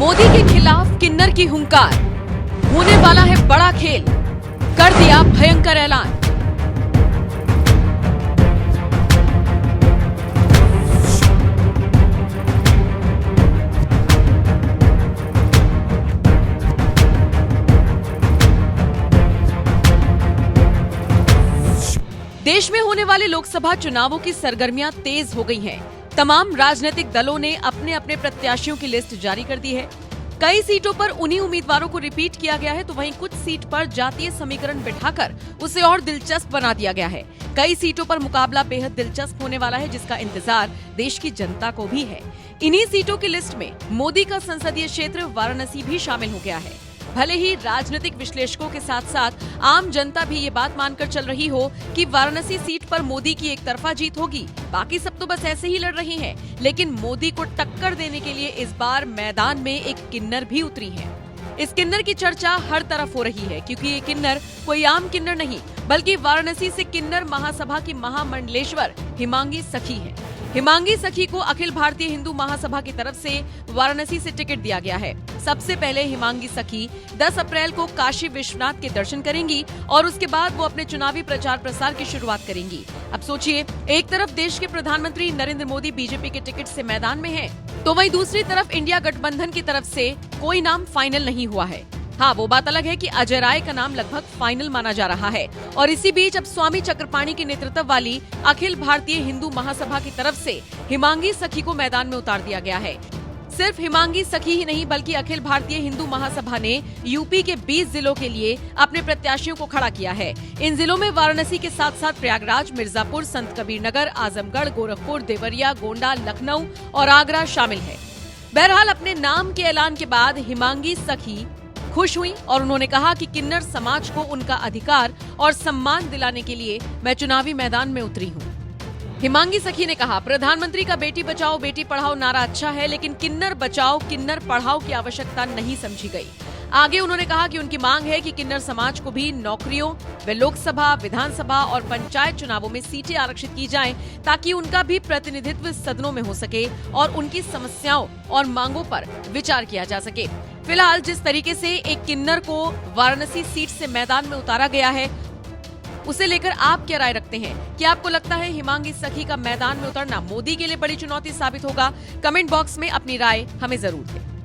मोदी के खिलाफ किन्नर की हुंकार, होने वाला है बड़ा खेल, कर दिया भयंकर ऐलान। देश में होने वाले लोकसभा चुनावों की सरगर्मियां तेज हो गई हैं। तमाम राजनीतिक दलों ने अपने अपने प्रत्याशियों की लिस्ट जारी कर दी है। कई सीटों पर उन्हीं उम्मीदवारों को रिपीट किया गया है, तो वहीं कुछ सीट पर जातीय समीकरण बिठाकर उसे और दिलचस्प बना दिया गया है। कई सीटों पर मुकाबला बेहद दिलचस्प होने वाला है, जिसका इंतजार देश की जनता को भी है। इन्हीं सीटों की लिस्ट में मोदी का संसदीय क्षेत्र वाराणसी भी शामिल हो गया है। भले ही राजनीतिक विश्लेषकों के साथ साथ आम जनता भी ये बात मानकर चल रही हो कि वाराणसी सीट पर मोदी की एक तरफा जीत होगी, बाकी सब तो बस ऐसे ही लड़ रहे हैं, लेकिन मोदी को टक्कर देने के लिए इस बार मैदान में एक किन्नर भी उतरी है। इस किन्नर की चर्चा हर तरफ हो रही है, क्योंकि ये किन्नर कोई आम किन्नर नहीं, बल्कि वाराणसी से किन्नर महासभा की महामंडलेश्वर हिमांगी सखी है। हिमांगी सखी को अखिल भारतीय हिंदू महासभा की तरफ से वाराणसी से टिकट दिया गया है। सबसे पहले हिमांगी सखी 10 अप्रैल को काशी विश्वनाथ के दर्शन करेंगी और उसके बाद वो अपने चुनावी प्रचार प्रसार की शुरुआत करेंगी। अब सोचिए, एक तरफ देश के प्रधानमंत्री नरेंद्र मोदी बीजेपी के टिकट से मैदान में हैं, तो वहीं दूसरी तरफ इंडिया गठबंधन की तरफ से कोई नाम फाइनल नहीं हुआ है। हाँ, वो बात अलग है कि अजय राय का नाम लगभग फाइनल माना जा रहा है। और इसी बीच अब स्वामी चक्रपाणी के नेतृत्व वाली अखिल भारतीय हिंदू महासभा की तरफ से हिमांगी सखी को मैदान में उतार दिया गया है। सिर्फ हिमांगी सखी ही नहीं, बल्कि अखिल भारतीय हिंदू महासभा ने यूपी के 20 जिलों के लिए अपने प्रत्याशियों को खड़ा किया है। इन जिलों में वाराणसी के साथ साथ प्रयागराज, मिर्जापुर, संत कबीरनगर, आजमगढ़, गोरखपुर, देवरिया, गोंडा, लखनऊ और आगरा शामिल है। बहरहाल, अपने नाम के ऐलान के बाद हिमांगी सखी खुश हुई और उन्होंने कहा कि किन्नर समाज को उनका अधिकार और सम्मान दिलाने के लिए मैं चुनावी मैदान में उतरी हूँ। हिमांगी सखी ने कहा, प्रधानमंत्री का बेटी बचाओ बेटी पढ़ाओ नारा अच्छा है, लेकिन किन्नर बचाओ किन्नर पढ़ाओ की आवश्यकता नहीं समझी गई। आगे उन्होंने कहा कि उनकी मांग है कि किन्नर समाज को भी नौकरियों व लोकसभा, विधानसभा और पंचायत चुनावों में सीटें आरक्षित की जाएं, ताकि उनका भी प्रतिनिधित्व सदनों में हो सके और उनकी समस्याओं और मांगों पर विचार किया जा सके। फिलहाल जिस तरीके से एक किन्नर को वाराणसी सीट से मैदान में उतारा गया है, उसे लेकर आप क्या राय रखते हैं? क्या आपको लगता है हिमांगी सखी का मैदान में उतरना मोदी के लिए बड़ी चुनौती साबित होगा? कमेंट बॉक्स में अपनी राय हमें जरूर दें।